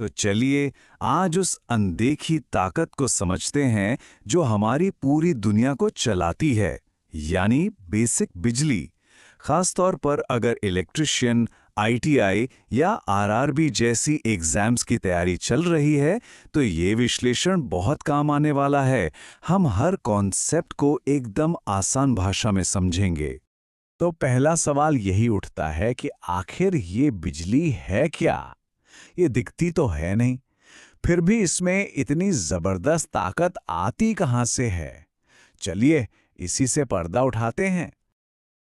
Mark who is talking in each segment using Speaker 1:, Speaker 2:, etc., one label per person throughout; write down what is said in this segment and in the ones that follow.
Speaker 1: तो चलिए आज उस अनदेखी ताकत को समझते हैं जो हमारी पूरी दुनिया को चलाती है, यानी बेसिक बिजली। खासतौर पर अगर इलेक्ट्रिशियन, आईटीआई या आरआरबी जैसी एग्जाम्स की तैयारी चल रही है तो ये विश्लेषण बहुत काम आने वाला है। हम हर कॉन्सेप्ट को एकदम आसान भाषा में समझेंगे।
Speaker 2: तो पहला सवाल यही उठता है कि आखिर ये बिजली है क्या? ये दिखती तो है नहीं, फिर भी इसमें इतनी जबरदस्त ताकत आती कहाँ से है? चलिए इसी से पर्दा उठाते हैं।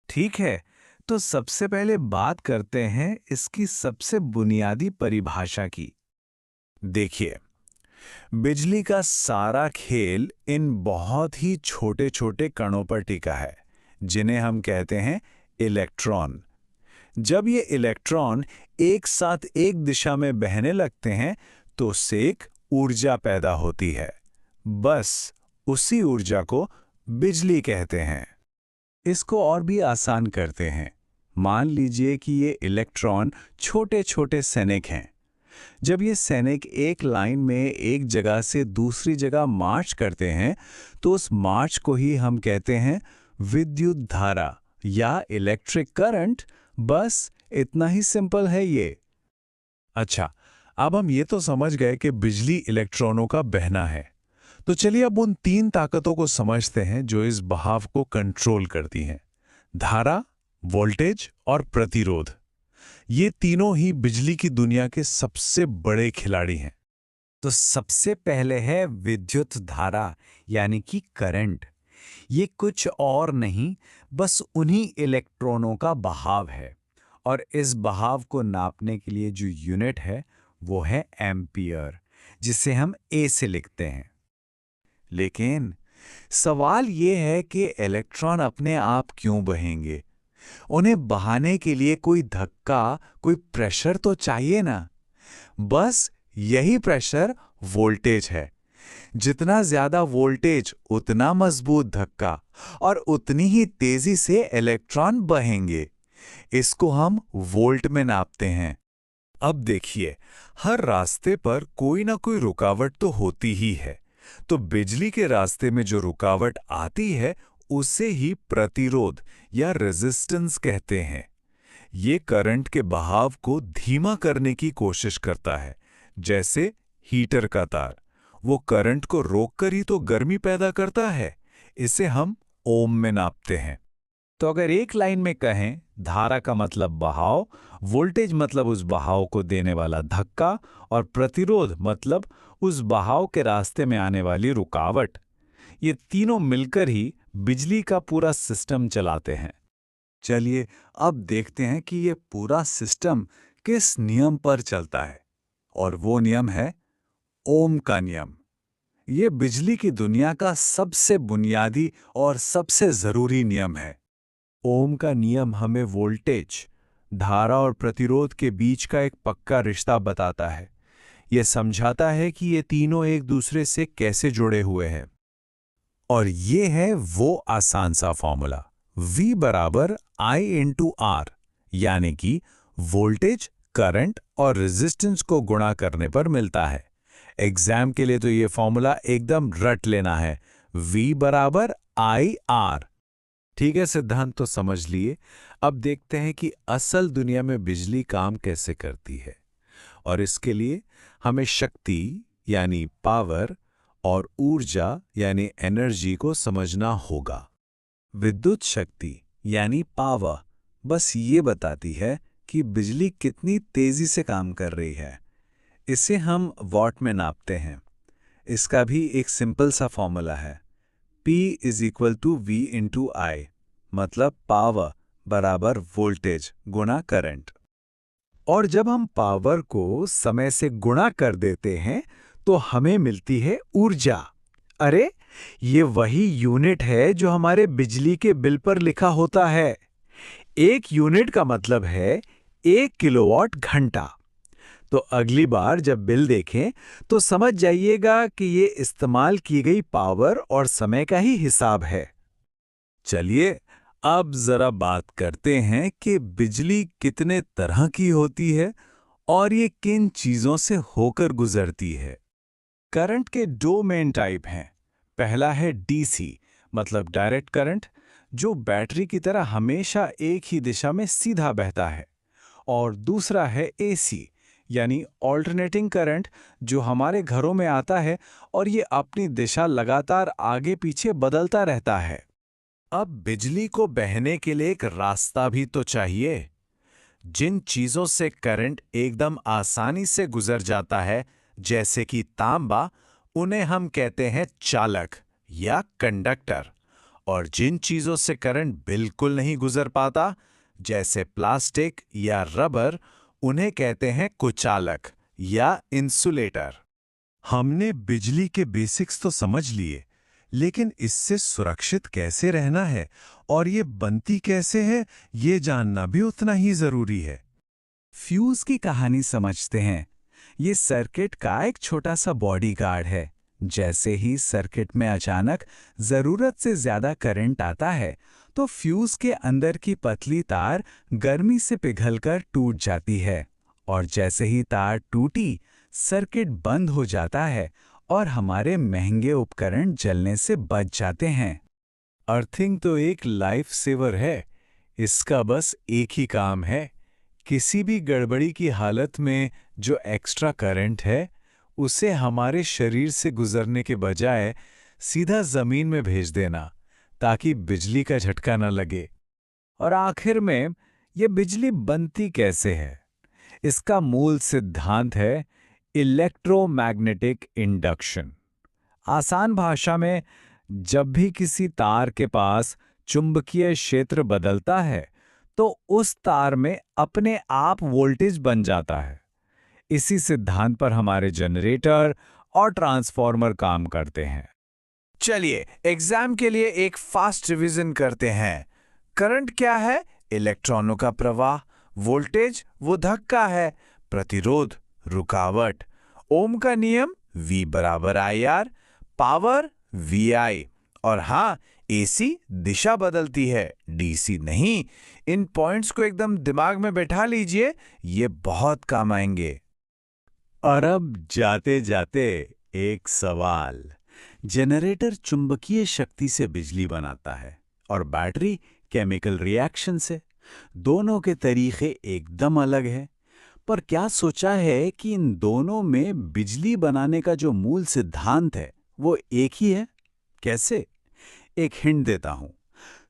Speaker 1: ठीक है, तो सबसे पहले बात करते हैं इसकी सबसे बुनियादी परिभाषा की।
Speaker 2: देखिए, बिजली का सारा खेल इन बहुत ही छोटे छोटे कणों पर टिका है, जिन्हें हम कहते हैं इलेक्ट्रॉन। जब ये इलेक्ट्रॉन एक साथ एक दिशा में बहने लगते हैं तो उससे एक ऊर्जा पैदा होती है। बस उसी ऊर्जा को बिजली कहते हैं। इसको और भी आसान करते हैं। मान लीजिए कि ये इलेक्ट्रॉन छोटे छोटे सैनिक हैं। जब ये सैनिक एक लाइन में एक जगह से दूसरी जगह मार्च करते हैं तो उस मार्च को ही हम कहते हैं विद्युत धारा या इलेक्ट्रिक करंट। बस इतना ही सिंपल है ये। अच्छा, अब हम ये तो समझ गए कि बिजली इलेक्ट्रॉनों का बहना है। तो चलिए अब उन तीन ताकतों को समझते हैं जो इस बहाव को कंट्रोल करती हैं। धारा, वोल्टेज और प्रतिरोध। ये तीनों ही बिजली की दुनिया के सबसे बड़े खिलाड़ी हैं।
Speaker 1: तो सबसे पहले है विद्युत धारा यानी कि करंट। ये कुछ और नहीं, बस उन्हीं इलेक्ट्रॉनों का बहाव है। और इस बहाव को नापने के लिए जो यूनिट है वो है एम्पियर, जिसे हम ए से लिखते हैं।
Speaker 2: लेकिन सवाल ये है कि इलेक्ट्रॉन अपने आप क्यों बहेंगे? उन्हें बहाने के लिए कोई धक्का, कोई प्रेशर तो चाहिए ना। बस यही प्रेशर वोल्टेज है। जितना ज्यादा वोल्टेज उतना मजबूत धक्का और उतनी ही तेजी से इलेक्ट्रॉन बहेंगे। इसको हम वोल्ट में नापते हैं। अब देखिए, हर रास्ते पर कोई ना कोई रुकावट तो होती ही है। तो बिजली के रास्ते में जो रुकावट आती है उसे ही प्रतिरोध या रेजिस्टेंस कहते हैं। ये करंट के बहाव को धीमा करने की कोशिश करता है, जैसे हीटर का तार। वो करंट को रोककर ही तो गर्मी पैदा करता है। इसे हम ओम में नापते हैं।
Speaker 1: तो अगर एक लाइन में कहें, धारा का मतलब बहाव, वोल्टेज मतलब उस बहाव को देने वाला धक्का और प्रतिरोध मतलब उस बहाव के रास्ते में आने वाली रुकावट, ये तीनों मिलकर ही बिजली का पूरा सिस्टम चलाते हैं।
Speaker 2: चलिए अब देखते हैं कि ये पूरा सिस्टम किस नियम पर चलता है। और वो नियम है ओम का नियम। ये बिजली की दुनिया का सबसे बुनियादी और सबसे जरूरी नियम है। ओम का नियम हमें वोल्टेज, धारा और प्रतिरोध के बीच का एक पक्का रिश्ता बताता है। यह समझाता है कि ये तीनों एक दूसरे से कैसे जुड़े हुए हैं। और ये है वो आसान सा फॉर्मूला, V बराबर I इंटू आर, यानी कि वोल्टेज, करंट और रेजिस्टेंस को गुणा करने पर मिलता है। एग्जाम के लिए तो ये फॉर्मूला एकदम रट लेना है, V बराबर I R। ठीक है, सिद्धांत तो समझ लिए। अब देखते हैं कि असल दुनिया में बिजली काम कैसे करती है। और इसके लिए हमें शक्ति यानी पावर और ऊर्जा यानी एनर्जी को समझना होगा। विद्युत शक्ति यानी पावर बस ये बताती है कि बिजली कितनी तेजी से काम कर रही है। इसे हम वॉट में नापते हैं। इसका भी एक सिंपल सा फॉर्मूला है, P is equal to V into I, मतलब पावर बराबर वोल्टेज गुणा करंट। और जब हम पावर को समय से गुणा कर देते हैं तो हमें मिलती है ऊर्जा। अरे, ये वही यूनिट है जो हमारे बिजली के बिल पर लिखा होता है। एक यूनिट का मतलब है 1 किलोवाट घंटा। तो अगली बार जब बिल देखें तो समझ जाइएगा कि ये इस्तेमाल की गई पावर और समय का ही हिसाब है। चलिए अब जरा बात करते हैं कि बिजली कितने तरह की होती है
Speaker 1: और ये किन चीजों से होकर गुजरती है। करंट के दो मेन टाइप हैं। पहला है डीसी, मतलब डायरेक्ट करंट, जो बैटरी की तरह हमेशा एक ही दिशा में सीधा बहता है। और दूसरा है एसी, यानी ऑल्टरनेटिंग करंट, जो हमारे घरों में आता है और ये अपनी दिशा लगातार आगे पीछे बदलता रहता है। अब बिजली को बहने के लिए एक रास्ता भी तो चाहिए। जिन चीजों से करंट एकदम आसानी से गुजर जाता है, जैसे कि तांबा, उन्हें हम कहते हैं चालक या कंडक्टर। और जिन चीजों से करंट बिल्कुल नहीं गुजर पाता, जैसे प्लास्टिक या रबर, उन्हें कहते हैं कुचालक या इंसुलेटर। हमने बिजली के बेसिक्स तो समझ लिए, लेकिन इससे सुरक्षित कैसे रहना है और ये बनती कैसे है, ये जानना भी उतना ही जरूरी है। फ्यूज की कहानी समझते हैं। ये सर्किट का एक छोटा सा बॉडीगार्ड है। जैसे ही सर्किट में अचानक जरूरत से ज्यादा करंट आता है, तो फ्यूज के अंदर की पतली तार गर्मी से पिघलकर टूट जाती है। और जैसे ही तार टूटी, सर्किट बंद हो जाता है और हमारे महंगे उपकरण जलने से बच जाते हैं। अर्थिंग तो एक लाइफ सेवर है। इसका बस एक ही काम है, किसी भी गड़बड़ी की हालत में जो एक्स्ट्रा करंट है, उसे हमारे शरीर से गुजरने के बजाय सीधा जमीन में भेज देना, ताकि बिजली का झटका न लगे। और आखिर में, ये बिजली बनती कैसे है? इसका मूल सिद्धांत है इलेक्ट्रोमैग्नेटिक इंडक्शन। आसान भाषा में, जब भी किसी तार के पास चुंबकीय क्षेत्र बदलता है, तो उस तार में अपने आप वोल्टेज बन जाता है। इसी सिद्धांत पर हमारे जनरेटर और ट्रांसफॉर्मर काम करते हैं। चलिए एग्जाम के लिए एक फास्ट रिवीजन करते हैं। करंट क्या है? इलेक्ट्रॉनों का प्रवाह। वोल्टेज वो धक्का है। प्रतिरोध रुकावट। ओम का नियम V बराबर IR। Power VI। और हाँ, एसी दिशा बदलती है, डीसी नहीं। इन पॉइंट्स को एकदम दिमाग में बैठा लीजिए, ये बहुत काम आएंगे। और अब जाते जाते एक सवाल। जनरेटर चुंबकीय शक्ति से बिजली बनाता है और बैटरी केमिकल रिएक्शन से। दोनों के तरीके एकदम अलग हैं, पर क्या सोचा है कि इन दोनों में बिजली बनाने का जो मूल सिद्धांत है, वो एक ही है? कैसे? एक हिंट देता हूं।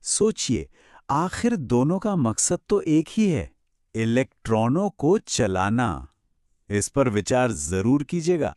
Speaker 1: सोचिए, आखिर दोनों का मकसद तो एक ही है, इलेक्ट्रॉनों को चलाना। इस पर विचार जरूर कीजिएगा।